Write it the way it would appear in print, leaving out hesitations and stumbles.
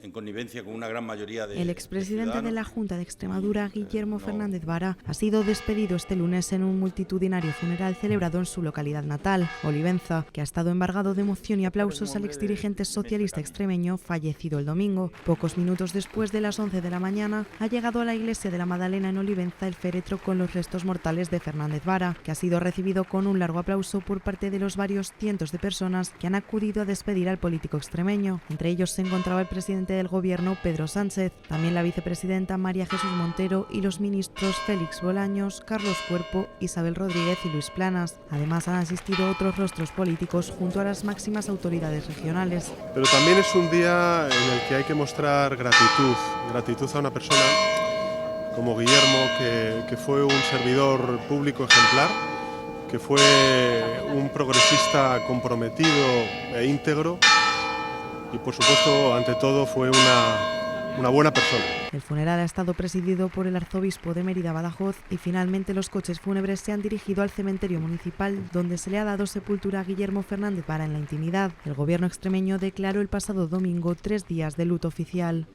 en connivencia con una gran mayoría de El expresidente de la Junta de Extremadura, Guillermo Fernández Vara, ha sido despedido este lunes en un multitudinario funeral celebrado en su localidad natal, Olivenza, que ha estado embargado de emoción y aplausos al exdirigente socialista extremeño fallecido el domingo. Pocos minutos después de las 11 de la mañana, ha llegado a la iglesia de la Madalena en Olivenza el féretro con los restos mortales de Fernández Vara, que ha sido recibido con un largo aplauso por parte de los varios cientos de personas que han acudido a despedir al político extremeño. Entre ellos se encontraba el presidente del gobierno, Pedro Sánchez, también la vicepresidenta María Jesús Montero y los ministros Félix Bolaños, Carlos Cuerpo, Isabel Rodríguez y Luis Planas. Además han asistido otros rostros políticos junto a las máximas autoridades regionales. Pero también es un día en el que hay que mostrar gratitud a una persona como Guillermo, que fue un servidor público ejemplar, que fue un progresista comprometido e íntegro y, por supuesto, ante todo, fue una buena persona. El funeral ha estado presidido por el arzobispo de Mérida Badajoz y finalmente los coches fúnebres se han dirigido al cementerio municipal, donde se le ha dado sepultura a Guillermo Fernández Vara en la intimidad. El gobierno extremeño declaró el pasado domingo 3 días de luto oficial.